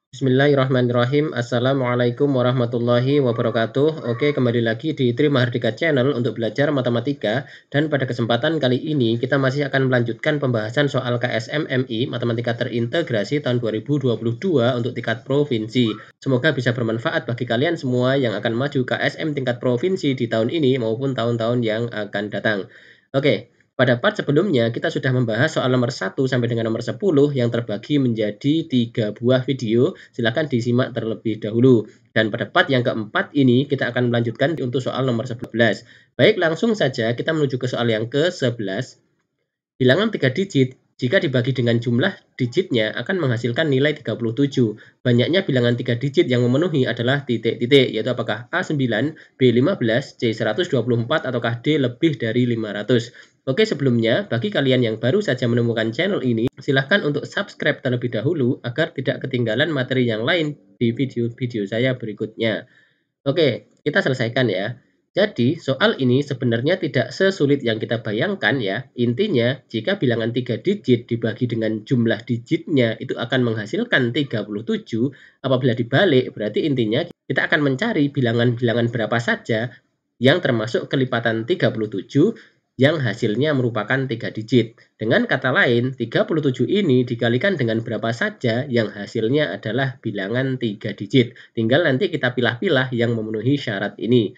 Bismillahirrahmanirrahim. Assalamualaikum warahmatullahi wabarakatuh. Oke, kembali lagi di Tri Mahardika Channel untuk belajar matematika. Dan pada kesempatan kali ini kita masih akan melanjutkan pembahasan soal KSMMI Matematika Terintegrasi tahun 2022 untuk tingkat provinsi. Semoga bisa bermanfaat bagi kalian semua yang akan maju KSM tingkat provinsi di tahun ini maupun tahun-tahun yang akan datang. Oke. Pada part sebelumnya, kita sudah membahas soal nomor 1 sampai dengan nomor 10 yang terbagi menjadi 3 buah video. Silakan disimak terlebih dahulu. Dan pada part yang keempat ini, kita akan melanjutkan untuk soal nomor 11. Baik, langsung saja kita menuju ke soal yang ke-11. Bilangan 3 digit, jika dibagi dengan jumlah digitnya akan menghasilkan nilai 37. Banyaknya bilangan 3 digit yang memenuhi adalah titik-titik, yaitu apakah A9, B15, C124, ataukah D lebih dari 500. Oke, sebelumnya, bagi kalian yang baru saja menemukan channel ini, silahkan untuk subscribe terlebih dahulu agar tidak ketinggalan materi yang lain di video-video saya berikutnya. Oke, kita selesaikan ya. Jadi, soal ini sebenarnya tidak sesulit yang kita bayangkan ya. Intinya, jika bilangan 3 digit dibagi dengan jumlah digitnya itu akan menghasilkan 37, apabila dibalik berarti intinya kita akan mencari bilangan-bilangan berapa saja yang termasuk kelipatan 37 yang hasilnya merupakan 3 digit. Dengan kata lain, 37 ini dikalikan dengan berapa saja yang hasilnya adalah bilangan 3 digit. Tinggal nanti kita pilah-pilah yang memenuhi syarat ini.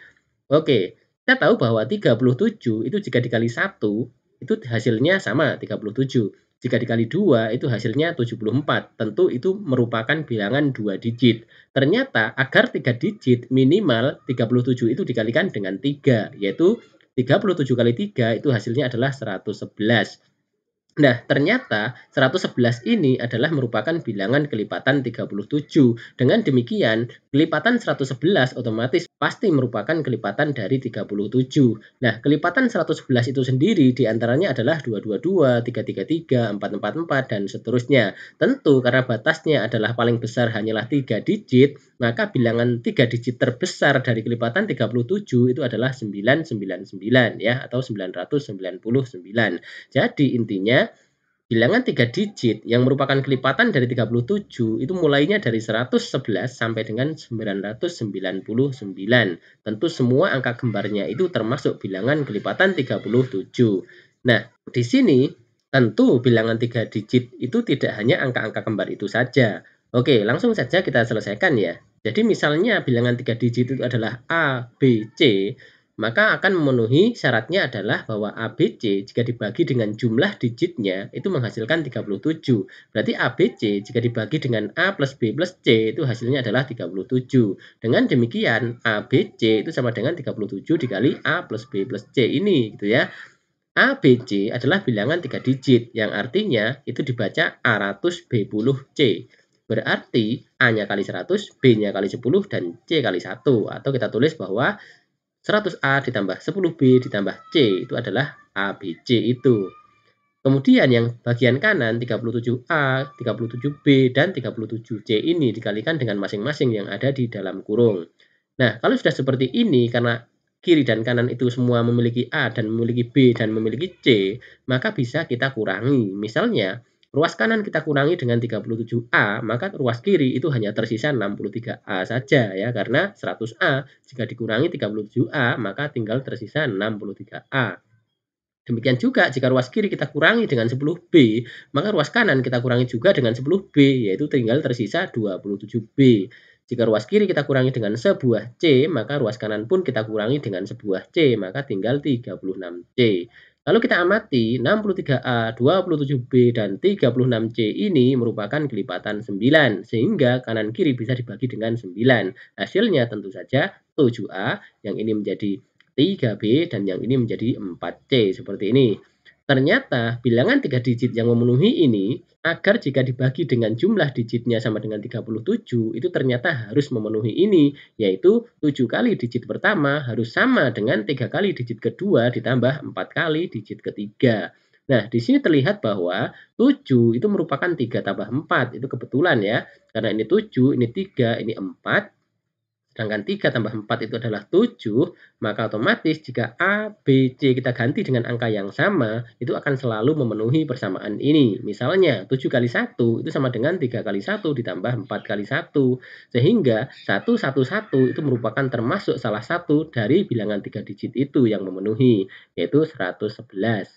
Oke, kita tahu bahwa 37 itu jika dikali 1, itu hasilnya sama 37. Jika dikali 2, itu hasilnya 74. Tentu itu merupakan bilangan 2 digit. Ternyata agar 3 digit minimal 37 itu dikalikan dengan 3, yaitu 37 kali 3 itu hasilnya adalah 111. Nah, ternyata 111 ini adalah merupakan bilangan kelipatan 37. Dengan demikian, kelipatan 111 otomatis pasti merupakan kelipatan dari 37. Nah, kelipatan 111 itu sendiri diantaranya adalah 222, 333, 444, dan seterusnya. Tentu karena batasnya adalah paling besar hanyalah 3 digit, maka bilangan 3 digit terbesar dari kelipatan 37 itu adalah 999 ya, atau 999. Jadi intinya bilangan 3 digit yang merupakan kelipatan dari 37 itu mulainya dari 111 sampai dengan 999. Tentu semua angka kembarnya itu termasuk bilangan kelipatan 37. Nah, di sini tentu bilangan 3 digit itu tidak hanya angka-angka kembar itu saja. Oke, langsung saja kita selesaikan ya. Jadi misalnya bilangan 3 digit itu adalah A, B, C, maka akan memenuhi syaratnya adalah bahwa ABC jika dibagi dengan jumlah digitnya itu menghasilkan 37. Berarti ABC jika dibagi dengan A plus B plus C itu hasilnya adalah 37. Dengan demikian ABC itu sama dengan 37 dikali A plus B plus C ini gitu ya. ABC adalah bilangan 3 digit yang artinya itu dibaca A100 B10C. Berarti A-nya kali 100, B-nya kali 10, dan C kali 1. Atau kita tulis bahwa 100A ditambah 10B ditambah C itu adalah ABC itu. Kemudian yang bagian kanan 37A, 37B, dan 37C ini dikalikan dengan masing-masing yang ada di dalam kurung. Nah, kalau sudah seperti ini karena kiri dan kanan itu semua memiliki A dan memiliki B dan memiliki C, maka bisa kita kurangi. Misalnya, ruas kanan kita kurangi dengan 37A, maka ruas kiri itu hanya tersisa 63A saja ya, karena 100A jika dikurangi 37A, maka tinggal tersisa 63A. Demikian juga jika ruas kiri kita kurangi dengan 10B, maka ruas kanan kita kurangi juga dengan 10B, yaitu tinggal tersisa 27B. Jika ruas kiri kita kurangi dengan sebuah C, maka ruas kanan pun kita kurangi dengan sebuah C, maka tinggal 36C. Lalu kita amati 63A, 27B, dan 36C ini merupakan kelipatan 9, sehingga kanan kiri bisa dibagi dengan 9. Hasilnya tentu saja 7A, yang ini menjadi 3B, dan yang ini menjadi 4C, seperti ini. Ternyata bilangan 3 digit yang memenuhi ini, agar jika dibagi dengan jumlah digitnya sama dengan 37, itu ternyata harus memenuhi ini, yaitu 7 kali digit pertama harus sama dengan 3 kali digit kedua ditambah 4 kali digit ketiga. Nah, di sini terlihat bahwa 7 itu merupakan 3 tambah 4, itu kebetulan ya, karena ini 7, ini 3, ini 4, sedangkan 3 tambah 4 itu adalah 7, maka otomatis jika A, B, C kita ganti dengan angka yang sama, itu akan selalu memenuhi persamaan ini. Misalnya 7 kali 1 itu sama dengan 3 kali 1 ditambah 4 kali 1. Sehingga 111 itu merupakan termasuk salah satu dari bilangan 3 digit itu yang memenuhi, yaitu 111.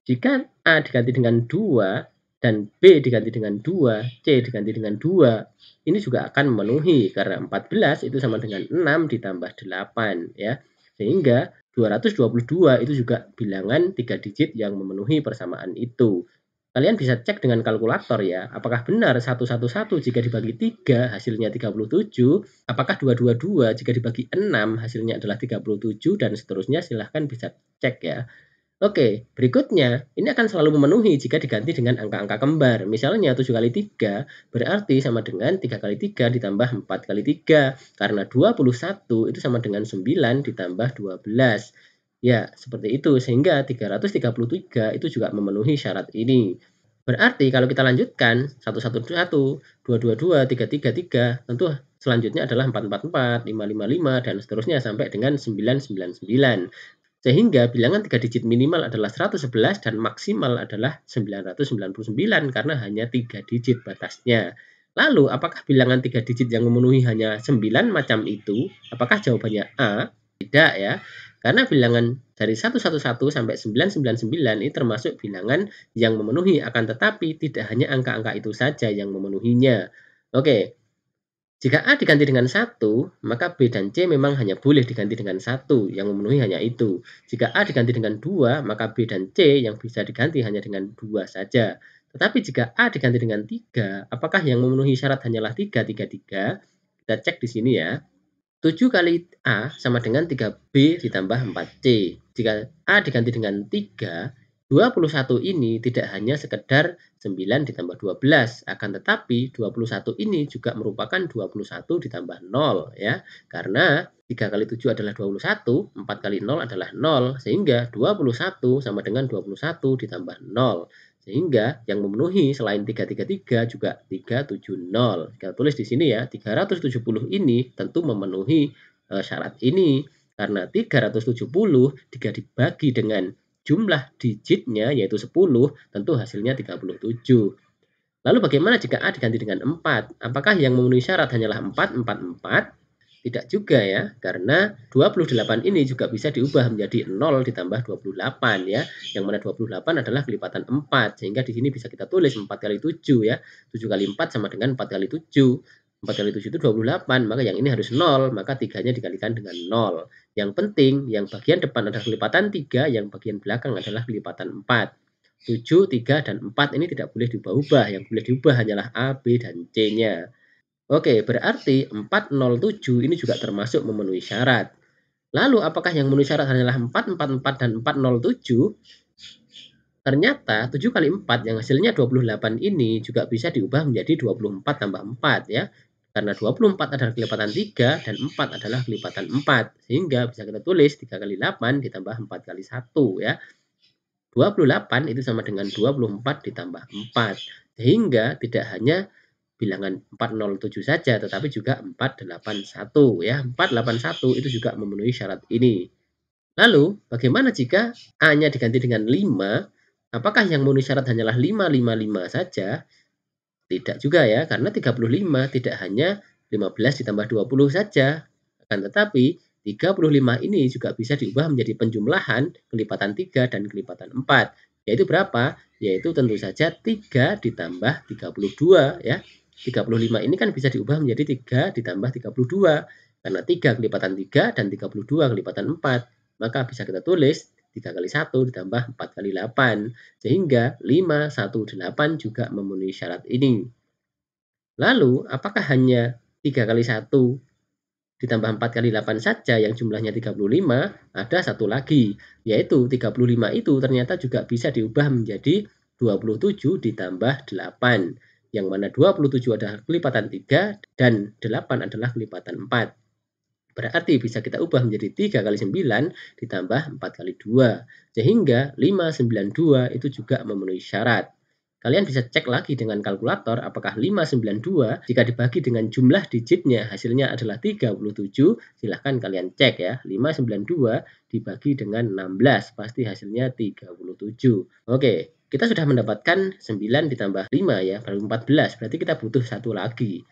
Jika A diganti dengan 2 dan B diganti dengan 2, C diganti dengan 2, ini juga akan memenuhi karena 14 itu sama dengan 6 ditambah 8 ya. Sehingga 222 itu juga bilangan 3 digit yang memenuhi persamaan itu. Kalian bisa cek dengan kalkulator ya, apakah benar 111 jika dibagi 3 hasilnya 37, apakah 222 jika dibagi 6 hasilnya adalah 37 dan seterusnya, silahkan bisa cek ya. Oke, berikutnya, ini akan selalu memenuhi jika diganti dengan angka-angka kembar. Misalnya 7 kali 3 berarti sama dengan 3 kali 3 ditambah 4 kali 3. Karena 21 itu sama dengan 9 ditambah 12. Ya, seperti itu. Sehingga 333 itu juga memenuhi syarat ini. Berarti kalau kita lanjutkan 111, 222, 333, tentu selanjutnya adalah 444, 555, dan seterusnya sampai dengan 999. Sehingga bilangan 3 digit minimal adalah 111 dan maksimal adalah 999 karena hanya 3 digit batasnya. Lalu, apakah bilangan 3 digit yang memenuhi hanya 9 macam itu? Apakah jawabannya A? Tidak ya. Karena bilangan dari 111 sampai 999 ini termasuk bilangan yang memenuhi, akan tetapi tidak hanya angka-angka itu saja yang memenuhinya. Oke. Jika A diganti dengan 1, maka B dan C memang hanya boleh diganti dengan 1, yang memenuhi hanya itu. Jika A diganti dengan 2, maka B dan C yang bisa diganti hanya dengan 2 saja. Tetapi jika A diganti dengan 3, apakah yang memenuhi syarat hanyalah 3, 3, 3? Kita cek di sini ya. 7 kali A sama dengan 3B ditambah 4C. Jika A diganti dengan 3, 21 ini tidak hanya sekedar 9 ditambah 12, akan tetapi 21 ini juga merupakan 21 ditambah 0 ya. Karena 3 kali 7 adalah 21, 4 kali 0 adalah 0, sehingga 21 sama dengan 21 ditambah 0. Sehingga yang memenuhi selain 333 juga 370. Kita tulis di sini ya, 370 ini tentu memenuhi syarat ini. Karena 370 jika dibagi dengan jumlah digitnya yaitu 10, tentu hasilnya 37. Lalu bagaimana jika A diganti dengan 4? Apakah yang memenuhi syarat hanyalah 4, 4, 4? Tidak juga ya, karena 28 ini juga bisa diubah menjadi 0 ditambah 28 ya. Yang mana 28 adalah kelipatan 4, sehingga di sini bisa kita tulis 4 kali 7 ya. 7 kali 4 sama dengan 4 kali 7. 4 kali 7 itu 28, maka yang ini harus 0, maka 3-nya dikalikan dengan 0. Yang penting, yang bagian depan adalah kelipatan 3, yang bagian belakang adalah kelipatan 4. 7, 3, dan 4 ini tidak boleh diubah-ubah. Yang boleh diubah hanyalah A, B, dan C-nya. Oke, berarti 407 ini juga termasuk memenuhi syarat. Lalu, apakah yang memenuhi syarat hanyalah 444 dan 407? Ternyata 7 kali 4 yang hasilnya 28 ini juga bisa diubah menjadi 24 tambah 4 ya. Karena 24 adalah kelipatan 3 dan 4 adalah kelipatan 4. Sehingga bisa kita tulis 3 kali 8 ditambah 4 kali 1 ya. 28 itu sama dengan 24 ditambah 4. Sehingga tidak hanya bilangan 407 saja, tetapi juga 481 ya. 481 itu juga memenuhi syarat ini. Lalu, bagaimana jika A-nya diganti dengan 5? Apakah yang memenuhi syarat hanyalah 5, 5, 5 saja? Tidak juga ya, karena 35 tidak hanya 15 ditambah 20 saja. Akan tetapi, 35 ini juga bisa diubah menjadi penjumlahan kelipatan 3 dan kelipatan 4. Yaitu berapa? Yaitu tentu saja 3 ditambah 32 ya. 35 ini kan bisa diubah menjadi 3 ditambah 32. Karena 3 kelipatan 3 dan 32 kelipatan 4. Maka bisa kita tulis 3 kali 1 ditambah 4 kali 8. Sehingga 518 juga memenuhi syarat ini. Lalu, apakah hanya 3 kali 1 ditambah 4 kali 8 saja yang jumlahnya 35? Ada satu lagi, yaitu 35 itu ternyata juga bisa diubah menjadi 27 ditambah 8. Yang mana 27 adalah kelipatan 3 dan 8 adalah kelipatan 4. Berarti bisa kita ubah menjadi 3 kali 9 ditambah 4 kali 2. Sehingga 592 itu juga memenuhi syarat. Kalian bisa cek lagi dengan kalkulator apakah 592 jika dibagi dengan jumlah digitnya hasilnya adalah 37. Silahkan kalian cek ya. 592 dibagi dengan 16 pasti hasilnya 37. Oke, kita sudah mendapatkan 9 ditambah 5 ya, baru 14. Berarti kita butuh satu lagi.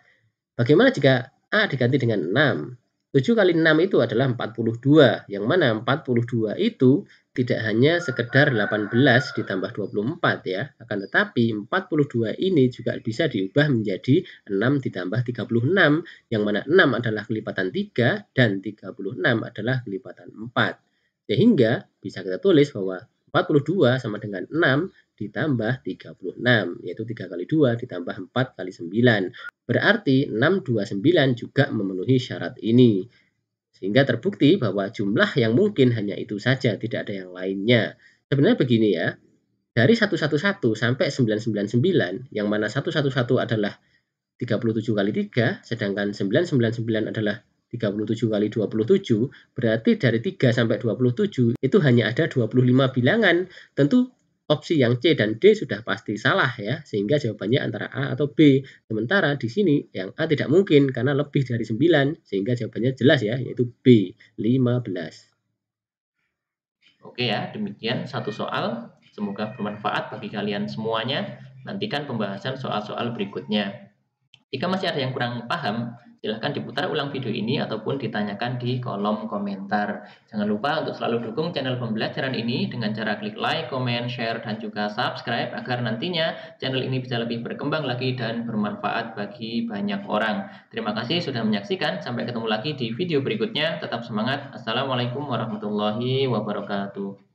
Bagaimana jika A diganti dengan 6? 7 kali 6 itu adalah 42, yang mana 42 itu tidak hanya sekedar 18 ditambah 24 ya, akan tetapi 42 ini juga bisa diubah menjadi 6 ditambah 36, yang mana 6 adalah kelipatan 3 dan 36 adalah kelipatan 4. Sehingga bisa kita tulis bahwa 42 sama dengan 6 ditambah 36, yaitu 3 kali 2 ditambah 4 kali 9. Berarti 629 juga memenuhi syarat ini. Sehingga terbukti bahwa jumlah yang mungkin hanya itu saja, tidak ada yang lainnya. Sebenarnya begini ya, dari 111 sampai 999, yang mana 111 adalah 37 kali 3, sedangkan 999 adalah 37 kali 27, berarti dari 3 sampai 27 itu hanya ada 25 bilangan. Tentu opsi yang C dan D sudah pasti salah ya, sehingga jawabannya antara A atau B. Sementara di sini yang A tidak mungkin karena lebih dari 9, sehingga jawabannya jelas ya, yaitu B, 15. Oke ya, demikian satu soal. Semoga bermanfaat bagi kalian semuanya. Nantikan pembahasan soal-soal berikutnya. Jika masih ada yang kurang paham, silahkan diputar ulang video ini ataupun ditanyakan di kolom komentar. Jangan lupa untuk selalu dukung channel pembelajaran ini dengan cara klik like, comment, share, dan juga subscribe agar nantinya channel ini bisa lebih berkembang lagi dan bermanfaat bagi banyak orang. Terima kasih sudah menyaksikan. Sampai ketemu lagi di video berikutnya. Tetap semangat. Assalamualaikum warahmatullahi wabarakatuh.